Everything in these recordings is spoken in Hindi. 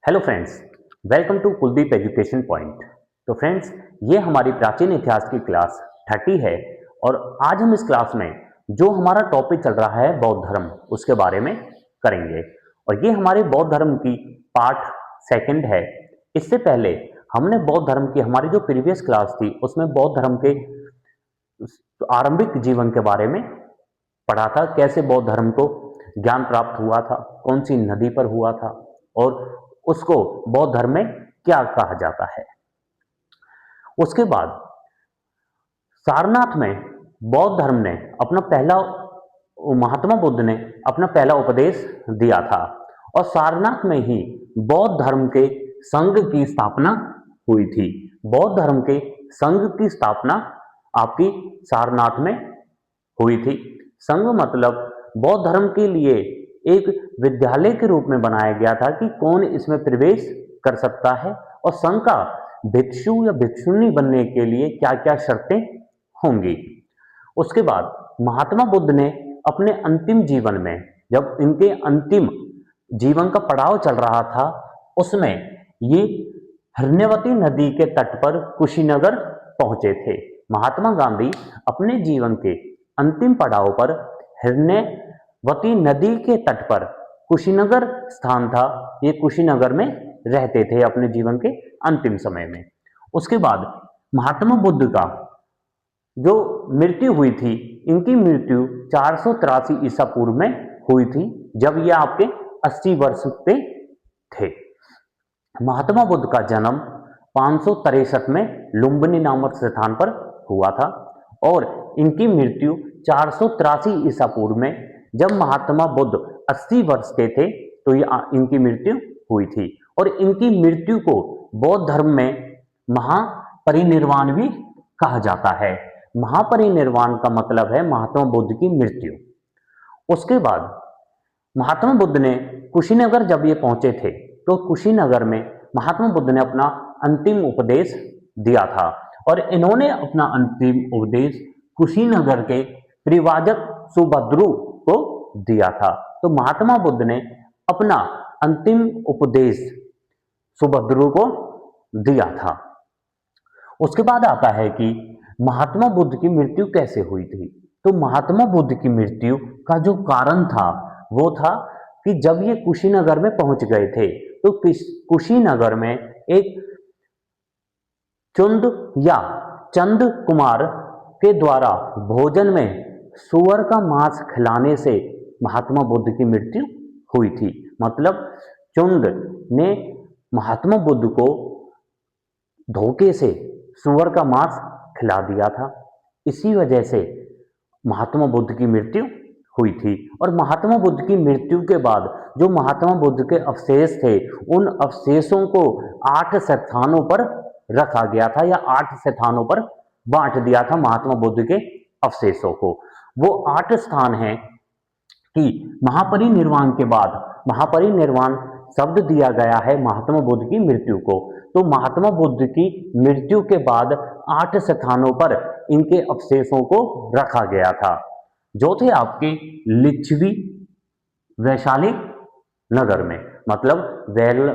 Hello friends, welcome to Kuldeep education point. तो फ्रेंड्स, ये हमारी प्राचीन इतिहास की क्लास 30 है और आज हम इस क्लास में जो हमारा टॉपिक चल रहा है बौद्ध धर्म, उसके बारे में करेंगे। और ये हमारे बौद्ध धर्म की पार्ट सेकंड है। इससे पहले हमने बौद्ध धर्म की हमारी जो प्रीवियस क्लास थी उसमें बौद्ध धर्म के आरंभिक जीवन के बारे में पढ़ा था, कैसे बौद्ध धर्म को ज्ञान प्राप्त हुआ था, कौन सी नदी पर हुआ था और उसको बौद्ध धर्म में क्या कहा जाता है। उसके बाद सारनाथ में बौद्ध धर्म ने अपना पहला महात्मा बुद्ध ने अपना पहला उपदेश दिया था और सारनाथ में ही बौद्ध धर्म के संघ की स्थापना हुई थी। बौद्ध धर्म के संघ की स्थापना आपकी सारनाथ में हुई थी। संघ मतलब बौद्ध धर्म के लिए एक विद्यालय के रूप में बनाया गया था कि कौन इसमें प्रवेश कर सकता है और संघ का भिक्षु या भिक्षुणी बनने के लिए क्या क्या शर्तें होंगी। उसके बाद महात्मा बुद्ध ने अपने अंतिम जीवन में, जब इनके अंतिम जीवन का पड़ाव चल रहा था, उसमें ये हिरण्यवती नदी के तट पर कुशीनगर पहुंचे थे। महात्मा गांधी अपने जीवन के अंतिम पड़ाव पर हिरण्यवती नदी के तट पर, कुशीनगर स्थान था, ये कुशीनगर में रहते थे अपने जीवन के अंतिम समय में। उसके बाद महात्मा बुद्ध का जो मृत्यु हुई थी, इनकी मृत्यु 483 ईसा पूर्व में हुई थी, जब ये आपके 80 वर्ष पे थे। महात्मा बुद्ध का जन्म 563 में लुम्बिनी नामक स्थान पर हुआ था और इनकी मृत्यु 483 ईसा पूर्व में, जब महात्मा बुद्ध 80 वर्ष के थे, तो ये इनकी मृत्यु हुई थी। और इनकी मृत्यु को बौद्ध धर्म में महापरिनिर्वाण भी कहा जाता है। महापरिनिर्वाण का मतलब है महात्मा बुद्ध की मृत्यु। उसके बाद महात्मा बुद्ध ने कुशीनगर जब ये पहुंचे थे, तो कुशीनगर में महात्मा बुद्ध ने अपना अंतिम उपदेश दिया था और इन्होंने अपना अंतिम उपदेश कुशीनगर के परिव्राजक सुभद्रु को दिया था। तो महात्मा बुद्ध ने अपना अंतिम उपदेश सुभद्रु को दिया था। उसके बाद आता है कि महात्मा बुद्ध की मृत्यु कैसे हुई थी। तो महात्मा बुद्ध की मृत्यु का जो कारण था वो था कि जब ये कुशीनगर में पहुंच गए थे, तो कुशीनगर में एक चुंद या चंद कुमार के द्वारा भोजन में सुअर का मांस खिलाने से महात्मा बुद्ध की मृत्यु हुई थी। मतलब चुंद ने महात्मा बुद्ध को धोखे से सुअर का मांस खिला दिया था, इसी वजह से महात्मा बुद्ध की मृत्यु हुई थी। और महात्मा बुद्ध की मृत्यु के बाद जो महात्मा बुद्ध के अवशेष थे, उन अवशेषों को 8 स्थानों पर रखा गया था या 8 स्थानों पर बांट दिया था महात्मा बुद्ध के अवशेषों को। वो 8 स्थान हैं कि महापरिनिर्वाण के बाद, महापरिनिर्वाण शब्द दिया गया है महात्मा बुद्ध की मृत्यु को, तो महात्मा बुद्ध की मृत्यु के बाद 8 स्थानों पर इनके अवशेषों को रखा गया था, जो थे आपके लिच्छवी वैशाली नगर में। मतलब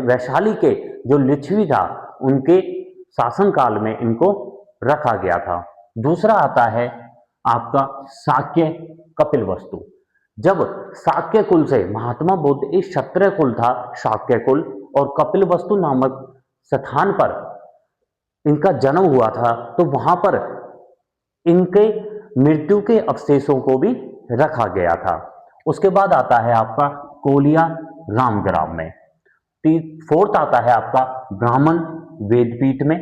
वैशाली के जो लिच्छवी था, उनके शासनकाल में इनको रखा गया था। दूसरा आता है आपका शाक्य कपिलवस्तु। जब शाक्य कुल से, महात्मा बुद्ध एक क्षत्रिय कुल था, शाक्य कुल, और कपिलवस्तु नामक स्थान पर इनका जन्म हुआ था, तो वहां पर इनके मृत्यु के अवशेषों को भी रखा गया था। उसके बाद आता है आपका कोलिया रामग्राम में। फोर्थ आता है आपका ब्राह्मण वेदपीठ में,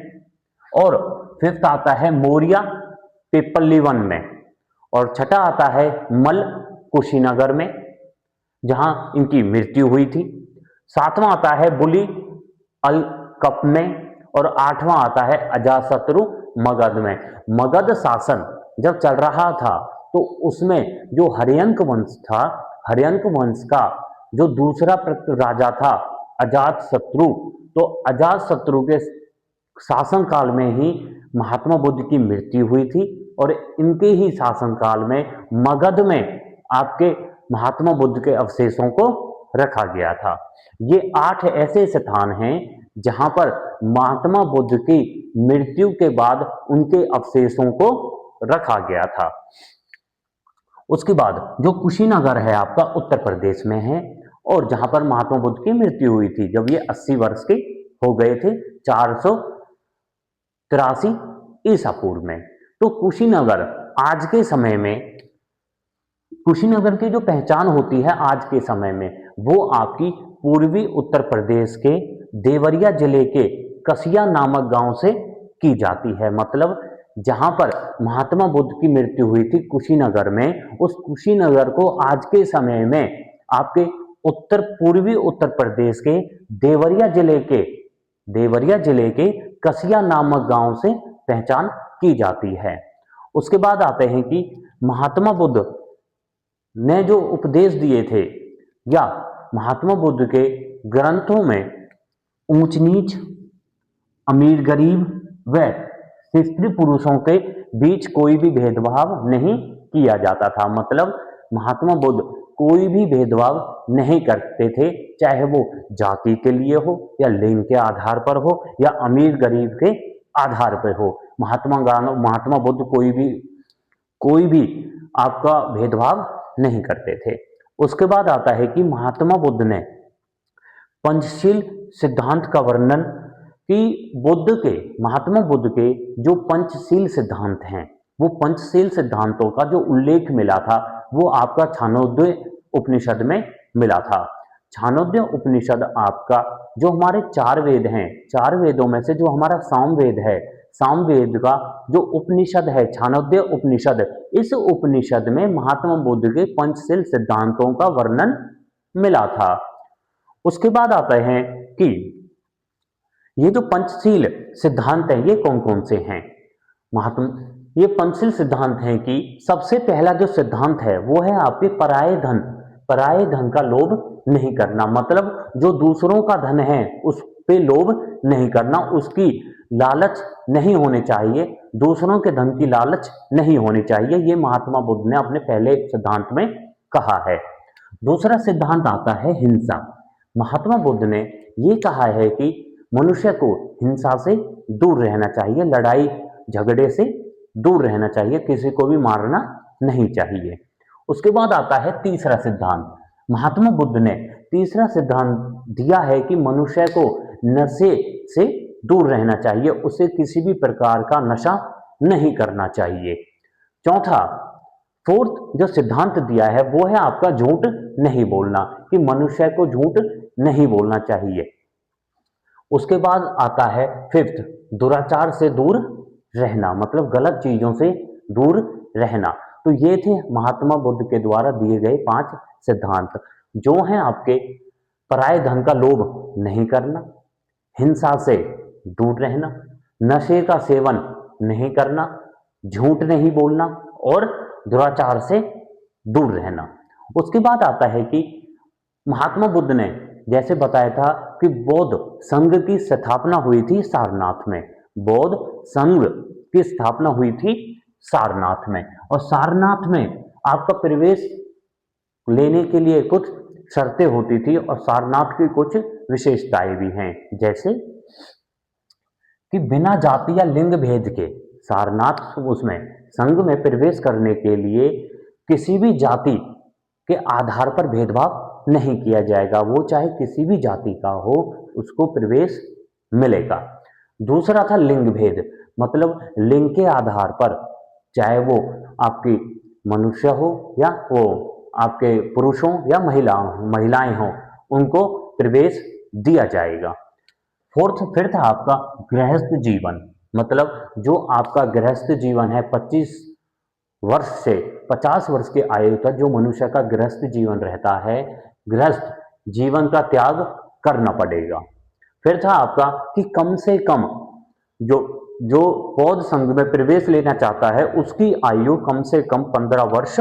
और फिफ्थ आता है मोरिया पिपल्लीवन में, और छठा आता है मल कुशीनगर में, जहां इनकी मृत्यु हुई थी। सातवां आता है बुली अल कप में, और आठवां आता है अजातशत्रु मगध में। मगध शासन जब चल रहा था, तो उसमें जो हर्यंक वंश था, हर्यंक वंश का जो दूसरा राजा था अजातशत्रु, तो अजातशत्रु के शासनकाल में ही महात्मा बुद्ध की मृत्यु हुई थी, और इनके ही शासनकाल में मगध में आपके महात्मा बुद्ध के अवशेषों को रखा गया था। ये 8 ऐसे स्थान हैं जहां पर महात्मा बुद्ध की मृत्यु के बाद उनके अवशेषों को रखा गया था। उसके बाद जो कुशीनगर है आपका उत्तर प्रदेश में है, और जहां पर महात्मा बुद्ध की मृत्यु हुई थी जब ये 80 वर्ष के हो गए थे 483 ईसा पूर्व में। तो कुशीनगर आज के समय में, कुशीनगर की जो पहचान होती है आज के समय में, वो आपकी पूर्वी उत्तर प्रदेश के देवरिया जिले के कसिया नामक गांव से की जाती है। मतलब जहां पर महात्मा बुद्ध की मृत्यु हुई थी कुशीनगर में, उस कुशीनगर को आज के समय में आपके उत्तर पूर्वी उत्तर प्रदेश के देवरिया जिले के कसिया नामक गांव से पहचान की जाती है। उसके बाद आते हैं कि महात्मा बुद्ध ने जो उपदेश दिए थे, या महात्मा बुद्ध के ग्रंथों में ऊंच नीच, अमीर गरीब व स्त्री पुरुषों के बीच कोई भी भेदभाव नहीं किया जाता था। मतलब महात्मा बुद्ध कोई भी भेदभाव नहीं करते थे, चाहे वो जाति के लिए हो या लिंग के आधार पर हो या अमीर गरीब के आधार पर हो। महात्मा बुद्ध कोई भी आपका भेदभाव नहीं करते थे। उसके बाद आता है कि महात्मा बुद्ध ने पंचशील सिद्धांत का वर्णन, कि महात्मा बुद्ध के जो पंचशील सिद्धांत हैं, वो पंचशील सिद्धांतों का जो उल्लेख मिला था वो आपका छांदोग्य उपनिषद में मिला था। छांदोग्य उपनिषद आपका जो हमारे 4 वेद हैं, 4 वेदों में से जो हमारा सामवेद है, सामवेद का जो उपनिषद है छांदोग्य उपनिषद, इस उपनिषद में महात्मा बुद्ध के पंचशील सिद्धांतों का वर्णन मिला था। उसके बाद आते हैं कि ये जो पंचशील सिद्धांत हैं ये कौन कौन से हैं। ये पंचशील सिद्धांत हैं कि सबसे पहला जो सिद्धांत है वो है आपके पराये धन का लोभ नहीं करना। मतलब जो दूसरों का धन है उस पे लोभ नहीं करना, उसकी लालच नहीं होनी चाहिए, दूसरों के धन की लालच नहीं होनी चाहिए। ये महात्मा बुद्ध ने अपने पहले सिद्धांत में कहा है। दूसरा सिद्धांत आता है हिंसा। महात्मा बुद्ध ने ये कहा है कि मनुष्य को हिंसा से दूर रहना चाहिए, लड़ाई झगड़े से दूर रहना चाहिए, किसी को भी मारना नहीं चाहिए। उसके बाद आता है तीसरा सिद्धांत। महात्मा बुद्ध ने तीसरा सिद्धांत दिया है कि मनुष्य को नशे से दूर रहना चाहिए, उसे किसी भी प्रकार का नशा नहीं करना चाहिए। फोर्थ जो सिद्धांत दिया है वो है आपका झूठ नहीं बोलना, कि मनुष्य को झूठ नहीं बोलना चाहिए। उसके बाद आता है फिफ्थ, दुराचार से दूर रहना, मतलब गलत चीजों से दूर रहना। तो ये थे महात्मा बुद्ध के द्वारा दिए गए 5 सिद्धांत, जो हैं आपके पराये धन का लोभ नहीं करना, हिंसा से दूर रहना, नशे का सेवन नहीं करना, झूठ नहीं बोलना और दुराचार से दूर रहना। उसके बाद आता है कि महात्मा बुद्ध ने जैसे बताया था कि बौद्ध संघ की स्थापना हुई थी सारनाथ में, बौद्ध संघ की स्थापना हुई थी सारनाथ में, और सारनाथ में आपका प्रवेश लेने के लिए कुछ शर्तें होती थी और सारनाथ की कुछ विशेषताएं भी हैं, जैसे कि बिना जाति या लिंग भेद के सारनाथ उसमें संघ में प्रवेश करने के लिए किसी भी जाति के आधार पर भेदभाव नहीं किया जाएगा, वो चाहे किसी भी जाति का हो उसको प्रवेश मिलेगा। दूसरा था लिंग भेद, मतलब लिंग के आधार पर चाहे वो आपकी मनुष्य हो या वो आपके पुरुष हो या महिलाएं हो, उनको प्रवेश दिया जाएगा। फिर था आपका गृहस्थ जीवन, मतलब जो आपका गृहस्थ जीवन है 25 वर्ष से 50 वर्ष की आयु तक जो मनुष्य का गृहस्थ जीवन रहता है, गृहस्थ जीवन का त्याग करना पड़ेगा। फिर था आपका कि कम से कम जो बौद्ध संघ में प्रवेश लेना चाहता है उसकी आयु कम से कम 15 वर्ष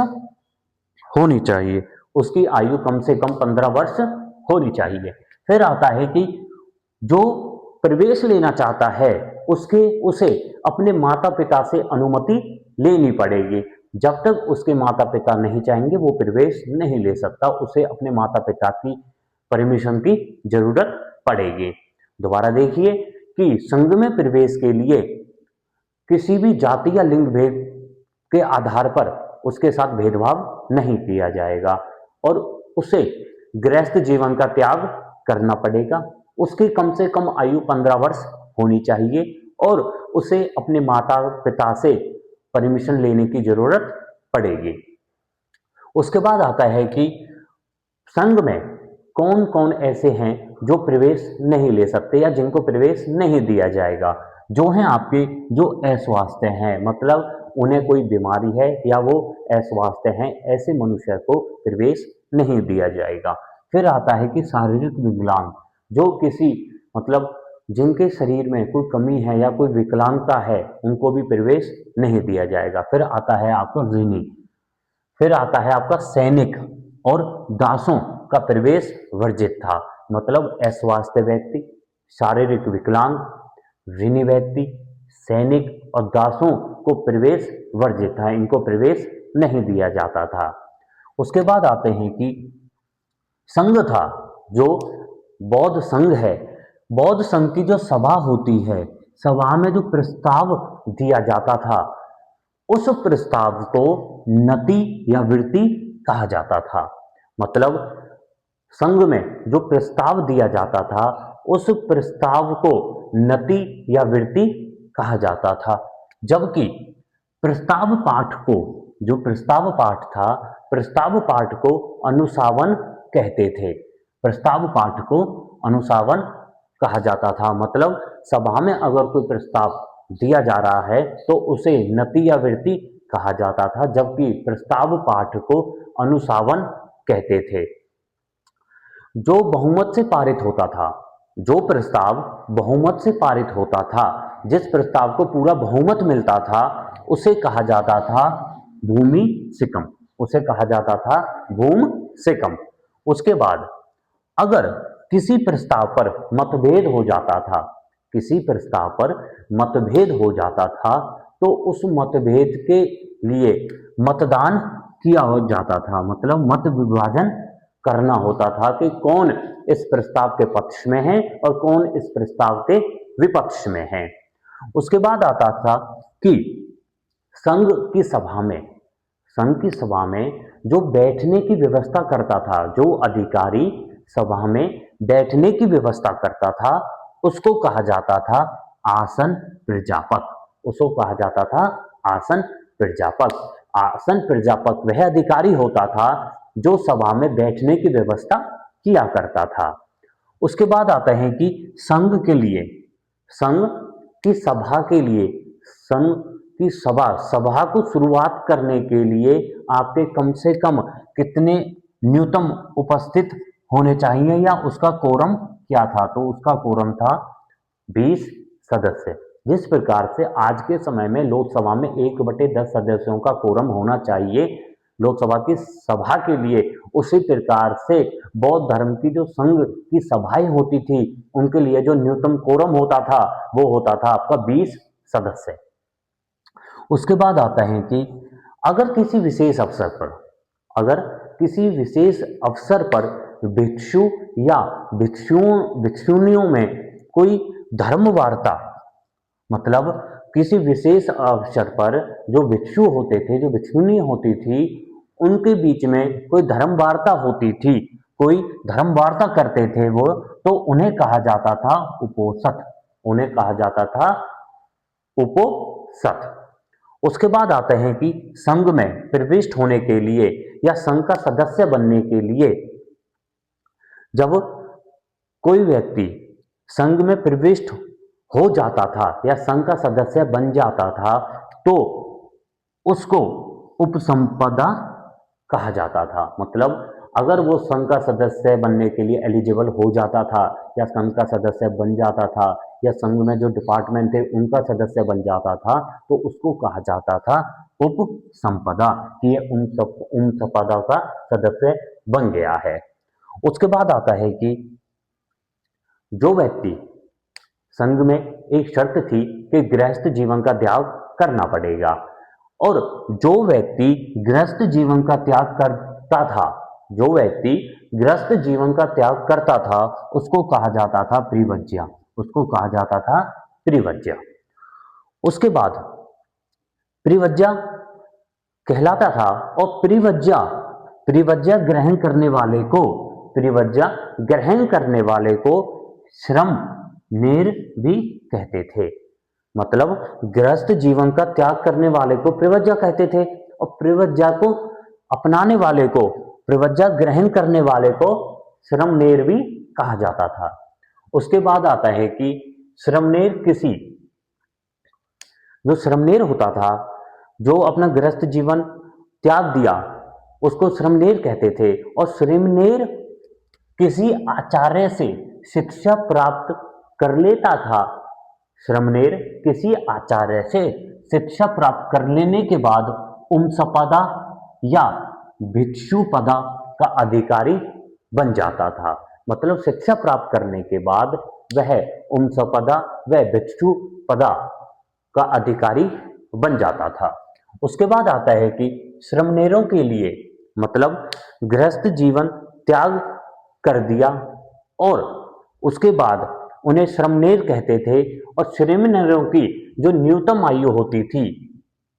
होनी चाहिए, उसकी आयु कम से कम 15 वर्ष होनी चाहिए। फिर आता है कि जो प्रवेश लेना चाहता है उसे अपने माता पिता से अनुमति लेनी पड़ेगी, जब तक उसके माता पिता नहीं चाहेंगे वो प्रवेश नहीं ले सकता, उसे अपने माता पिता की परमिशन की जरूरत पड़ेगी। दोबारा देखिए कि संघ में प्रवेश के लिए किसी भी जाति या लिंग भेद के आधार पर उसके साथ भेदभाव नहीं किया जाएगा और उसे गृहस्थ जीवन का त्याग करना पड़ेगा। उसकी कम से कम आयु 15 वर्ष होनी चाहिए और उसे अपने माता पिता से परमिशन लेने की जरूरत पड़ेगी। उसके बाद आता है कि संघ में कौन कौन ऐसे हैं जो प्रवेश नहीं ले सकते या जिनको प्रवेश नहीं दिया जाएगा। जो हैं आपके जो अस्वास्थ्य हैं, मतलब उन्हें कोई बीमारी है या वो अस्वास्थ्य हैं, ऐसे मनुष्य को प्रवेश नहीं दिया जाएगा। फिर आता है कि शारीरिक विकलांग, जो किसी मतलब जिनके शरीर में कोई कमी है या कोई विकलांगता है, उनको भी प्रवेश नहीं दिया जाएगा। फिर आता है आपका ऋणी, फिर आता है आपका सैनिक और दासों का प्रवेश वर्जित था। मतलब अस्वास्थ्य व्यक्ति, शारीरिक विकलांग, ऋणी व्यक्ति, सैनिक और दासों को प्रवेश वर्जित था, इनको प्रवेश नहीं दिया जाता था। उसके बाद आते हैं कि संघ था, जो बौद्ध संघ है, बौद्ध संघ की जो सभा होती है, सभा में जो प्रस्ताव दिया जाता था, उस प्रस्ताव को नति या वृत्ति कहा जाता था। मतलब संघ में जो प्रस्ताव दिया जाता था, उस प्रस्ताव को नति या वृत्ति कहा जाता था। जबकि प्रस्ताव पाठ को, जो प्रस्ताव पाठ था, प्रस्ताव पाठ को अनुसावन कहते थे। प्रस्ताव पाठ को अनुसावन कहा जाता था। मतलब सभा में अगर कोई प्रस्ताव दिया जा रहा है तो उसे नति या वृत्ति कहा जाता था, जबकि प्रस्ताव पाठ को अनुसावन कहते थे। जो बहुमत से पारित होता था, जो प्रस्ताव बहुमत से पारित होता था, जिस प्रस्ताव को पूरा बहुमत मिलता था, उसे कहा जाता था भूमि सिकम, उसे कहा जाता था भूमि सिकम। उसके बाद अगर किसी प्रस्ताव पर मतभेद हो जाता था, किसी प्रस्ताव पर मतभेद हो जाता था, तो उस मतभेद के लिए मतदान किया जाता था। मतलब मत विभाजन करना होता था कि कौन इस प्रस्ताव के पक्ष में है और कौन इस प्रस्ताव के विपक्ष में है। उसके बाद आता था कि संघ की सभा में, संघ की सभा में जो बैठने की व्यवस्था करता था, जो अधिकारी सभा में बैठने की व्यवस्था करता था, उसको कहा जाता था आसन प्रजापक, उसको कहा जाता था आसन प्रजापक। आसन प्रजापक वह अधिकारी होता था जो सभा में बैठने की व्यवस्था किया करता था। उसके बाद आता है कि संघ के लिए, संघ की सभा के लिए, संघ की सभा को शुरुआत करने के लिए आपके कम से कम कितने न्यूनतम उपस्थित होने चाहिए या उसका कोरम क्या था, तो उसका कोरम था 20 सदस्य। जिस प्रकार से आज के समय में लोकसभा में 1/10 सदस्यों का कोरम होना चाहिए लोकसभा की सभा के लिए, उसी प्रकार से बौद्ध धर्म की जो संघ की सभाएं होती थी, उनके लिए जो न्यूनतम कोरम होता था वो होता था आपका 20 सदस्य। उसके बाद आता है कि अगर किसी विशेष अवसर पर, अगर किसी विशेष अवसर पर भिक्षु या भिक्षुणियों में कोई धर्म वार्ता, मतलब किसी विशेष अवसर पर जो भिक्षु होते थे, जो भिक्षुणी होती थी, उनके बीच में कोई धर्म वार्ता होती थी, कोई धर्म वार्ता करते थे वो, तो उन्हें कहा जाता था उपोसथ, उन्हें कहा जाता था उपोसथ। उसके बाद आते हैं कि संघ में प्रविष्ट होने के लिए या संघ का सदस्य बनने के लिए, जब कोई व्यक्ति संघ में प्रविष्ट हो जाता था या संघ का सदस्य बन जाता था, तो उसको उपसंपदा कहा जाता था। मतलब अगर वो संघ का सदस्य बनने के लिए एलिजिबल हो जाता था या संघ का सदस्य बन जाता था या संघ में जो डिपार्टमेंट थे उनका सदस्य बन जाता था, तो उसको कहा जाता था उपसंपदा, कि ये उन संपदा का सदस्य बन गया है। उसके बाद आता है कि जो व्यक्ति, संघ में एक शर्त थी कि गृहस्थ जीवन का त्याग करना पड़ेगा, और जो व्यक्ति गृहस्थ जीवन का त्याग करता था जो व्यक्ति गृहस्थ जीवन का त्याग करता था उसको कहा जाता था परिव्रज्य, उसको कहा जाता था परिव्रज्य। उसके बाद परिव्रज्य कहलाता था, और परिव्रज्य परिव्रज्य ग्रहण करने वाले को परिव्रज्य ग्रहण करने वाले को श्रम नेर भी कहते थे। मतलब गृहस्थ जीवन का त्याग करने वाले को परिव्रज्य कहते थे, और परिव्रज्य को अपनाने वाले को, परिव्रज्य ग्रहण करने वाले को श्रमनेर भी कहा जाता था। उसके बाद आता है कि श्रमनेर किसी, जो श्रमनेर होता था, जो अपना गृहस्थ जीवन त्याग दिया, उसको श्रमनेर कहते थे। और श्रमनेर किसी आचार्य से शिक्षा प्राप्त कर लेता था। श्रमनेर किसी आचार्य से शिक्षा प्राप्त कर लेने के बाद उमसपदा या भिक्षुपदा का अधिकारी बन जाता था। मतलब शिक्षा प्राप्त करने के बाद वह उमसपदा व भिक्षुपदा का अधिकारी बन जाता था। उसके बाद आता है कि श्रमनेरों के लिए, मतलब गृहस्थ जीवन त्याग कर दिया और उसके बाद उन्हें श्रमनेर कहते थे। और श्रमनेरों की जो न्यूनतम आयु होती थी,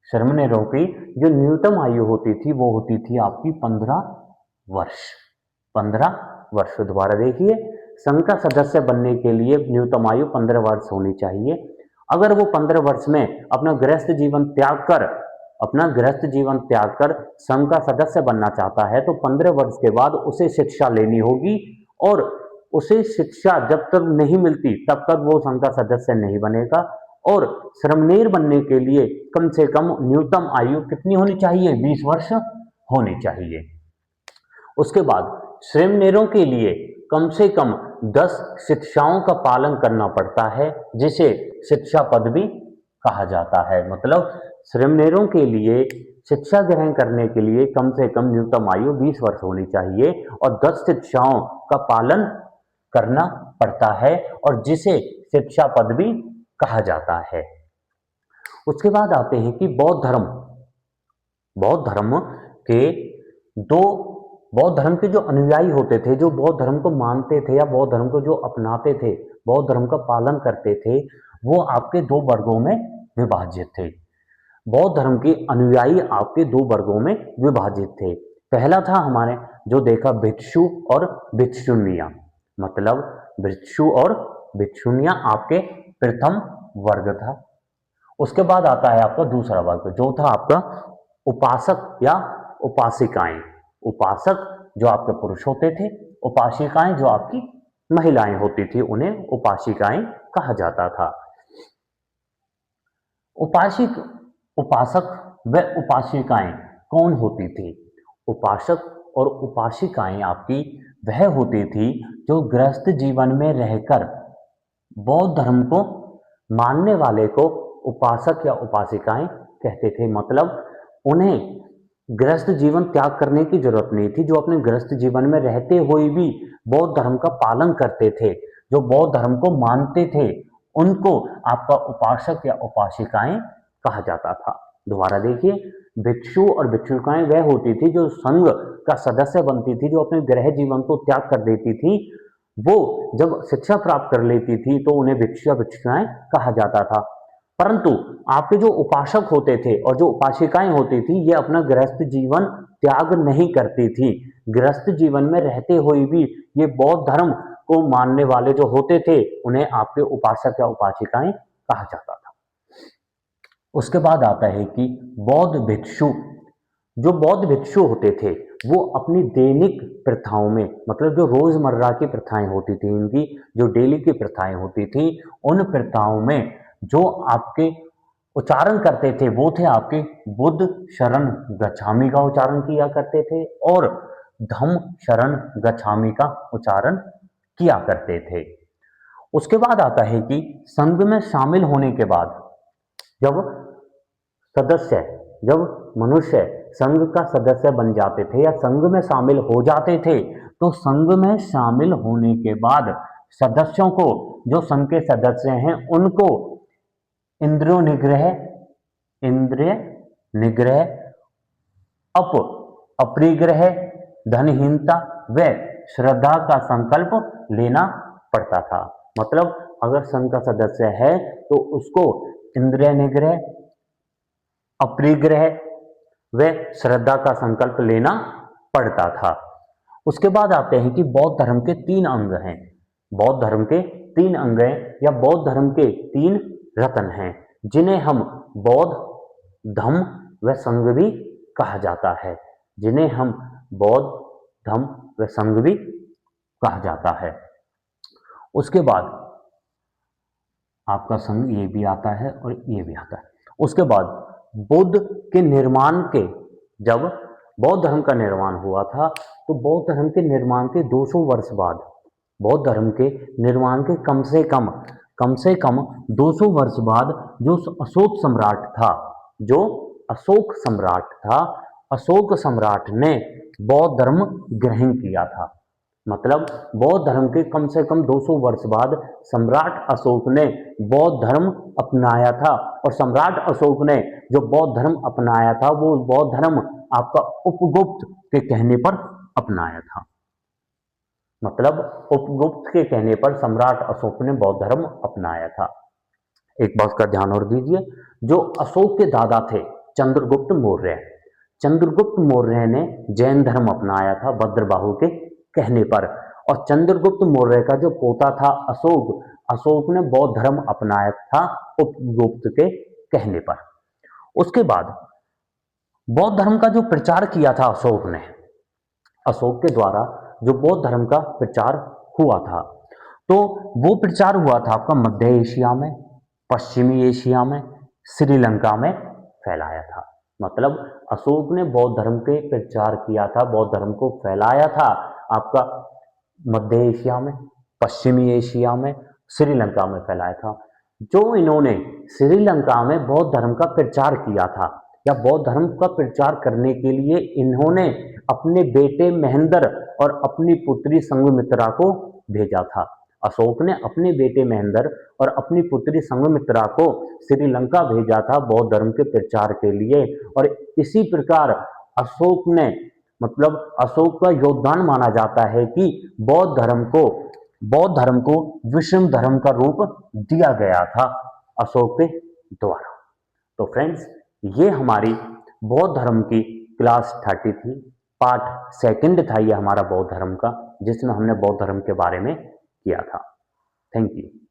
श्रमनेरों की जो न्यूनतम आयु होती थी वो होती थी आपकी 15 वर्ष। 15 वर्ष। दोबारा देखिए, संघ का सदस्य बनने के लिए न्यूनतम आयु 15 वर्ष होनी चाहिए। अगर वो 15 वर्ष में अपना गृहस्थ जीवन त्याग कर संघ का सदस्य बनना चाहता है तो 15 वर्ष के बाद उसे शिक्षा लेनी होगी, और उसे शिक्षा जब तक नहीं मिलती तब तक वो संघ का सदस्य नहीं बनेगा। और श्रमनेर बनने के लिए कम से कम न्यूनतम आयु कितनी होनी चाहिए? 20 वर्ष होनी चाहिए। उसके बाद श्रमनेरों के लिए कम से कम 10 शिक्षाओं का पालन करना पड़ता है, जिसे शिक्षा पद भी कहा जाता है। मतलब श्रमनेरों के लिए शिक्षा ग्रहण करने के लिए कम से कम न्यूनतम आयु 20 वर्ष होनी चाहिए और 10 शिक्षाओं का पालन करना पड़ता है, और जिसे शिक्षा पद भी कहा जाता है। उसके बाद आते हैं कि बौद्ध धर्म के दो बौद्ध धर्म के जो अनुयायी होते थे, जो बौद्ध धर्म को मानते थे या बौद्ध धर्म को जो अपनाते थे, बौद्ध धर्म का पालन करते थे, वो आपके 2 वर्गों में विभाजित थे। बौद्ध धर्म के अनुयायी आपके 2 वर्गों में विभाजित थे। पहला था हमारे जो देखा भिक्षु और भिक्षुनिया, मतलब भिक्षु और भिक्षुनिया आपके प्रथम वर्ग था। उसके बाद आता है आपका दूसरा वर्ग, जो था आपका उपासक या उपासिकाएं। उपासक जो आपके पुरुष होते थे, उपासिकाएं जो आपकी महिलाएं होती थी, उन्हें उपासिकाएं कहा जाता था। उपासक व उपासिकाएं कौन होती थी? उपासक और उपासिकाएं आपकी वह होती थी जो गृहस्थ जीवन में रहकर बौद्ध धर्म को मानने वाले को उपासक या उपासिकाएं कहते थे। मतलब उन्हें गृहस्थ जीवन त्याग करने की जरूरत नहीं थी, जो अपने गृहस्थ जीवन में रहते हुए भी बौद्ध धर्म का पालन करते थे, जो बौद्ध धर्म को मानते थे, उनको आपका उपासक या उपासिकाएं कहा जाता था। दोबारा देखिए, भिक्षु और भिक्षुकाएं वह होती थी जो संघ का सदस्य बनती थी, जो अपने गृह जीवन को त्याग कर देती थी। वो जब शिक्षा प्राप्त कर लेती थी तो उन्हें भिक्षु या भिक्षुकाएं कहा जाता था। परंतु आपके जो उपासक होते थे और जो उपासिकाएं होती थी, ये अपना गृहस्थ जीवन त्याग नहीं करती थी। गृहस्थ जीवन में रहते हुए भी ये बौद्ध धर्म को मानने वाले जो होते थे, उन्हें आपके उपासक या उपासिकाएं कहा जाता था। उसके बाद आता है कि बौद्ध भिक्षु, जो बौद्ध भिक्षु होते थे वो अपनी दैनिक प्रथाओं में, मतलब जो रोजमर्रा की प्रथाएं होती थी, इनकी जो डेली की प्रथाएं होती थी, उन प्रथाओं में जो आपके उच्चारण करते थे वो थे आपके बुद्ध शरण गच्छामि का उच्चारण किया करते थे और धम्म शरण गच्छामि का उच्चारण किया करते थे। उसके बाद आता है कि संघ में शामिल होने के बाद जब मनुष्य संघ का सदस्य बन जाते थे या संघ में शामिल हो जाते थे, तो संघ में शामिल होने के बाद सदस्यों को, जो संघ के सदस्य हैं, उनको इंद्रिय निग्रह, अपरिग्रह, धनहीनता व श्रद्धा का संकल्प लेना पड़ता था। मतलब अगर संघ का सदस्य है तो उसको इंद्रिय निग्रह, अपरिग्रह व श्रद्धा का संकल्प लेना पड़ता था। उसके बाद आते हैं कि बौद्ध धर्म के 3 अंग हैं। बौद्ध धर्म के 3 अंग हैं या बौद्ध धर्म के 3 रत्न हैं, जिन्हें हम बौद्ध धम्म व संघ भी कहा जाता है। जिन्हें हम बौद्ध धम्म व संघ भी कहा जाता है। उसके बाद आपका संघ ये भी आता है और ये भी आता है। उसके बाद बुद्ध के निर्माण के, जब बौद्ध धर्म का निर्माण हुआ था तो बौद्ध धर्म के निर्माण के 200 वर्ष बाद, बौद्ध धर्म के निर्माण के कम से कम 200 वर्ष बाद जो अशोक सम्राट था, अशोक सम्राट ने बौद्ध धर्म ग्रहण किया था। मतलब बौद्ध धर्म के कम से कम 200 वर्ष बाद सम्राट अशोक ने बौद्ध धर्म अपनाया था। और सम्राट अशोक ने जो बौद्ध धर्म अपनाया था वो बौद्ध धर्म आपका उपगुप्त के कहने पर अपनाया था। मतलब उपगुप्त के कहने पर सम्राट अशोक ने बौद्ध धर्म अपनाया था। एक बात का ध्यान और दीजिए, जो अशोक के दादा थे चंद्रगुप्त मौर्य, चंद्रगुप्त मौर्य ने जैन धर्म अपनाया था भद्रबाहु के कहने पर। और चंद्रगुप्त मौर्य का जो पोता था अशोक ने बौद्ध धर्म अपनाया था उपगुप्त के कहने पर। उसके बाद बौद्ध धर्म का जो प्रचार किया था अशोक के द्वारा जो बौद्ध धर्म का प्रचार हुआ था, तो वो प्रचार हुआ था आपका मध्य एशिया में, पश्चिमी एशिया में, श्रीलंका में फैलाया था। मतलब अशोक ने बौद्ध धर्म के प्रचार किया था, बौद्ध धर्म को फैलाया था आपका मध्य एशिया में, पश्चिमी एशिया में, श्रीलंका में फैलाया था। जो इन्होंने श्रीलंका में बौद्ध धर्म का प्रचार किया था या बौद्ध धर्म का प्रचार करने के लिए इन्होंने अपने बेटे महेंद्र और अपनी पुत्री संघमित्रा को भेजा था। अशोक ने अपने बेटे महेंद्र और अपनी पुत्री संघमित्रा को श्रीलंका भेजा था बौद्ध धर्म के प्रचार के लिए। और इसी प्रकार अशोक ने, मतलब अशोक का योगदान माना जाता है कि बौद्ध धर्म को विषम धर्म का रूप दिया गया था अशोक के द्वारा। तो फ्रेंड्स, ये हमारी बौद्ध धर्म की क्लास 30 थी। पार्ट सेकंड था ये हमारा बौद्ध धर्म का, जिसमें हमने बौद्ध धर्म के बारे में किया था। Thank you.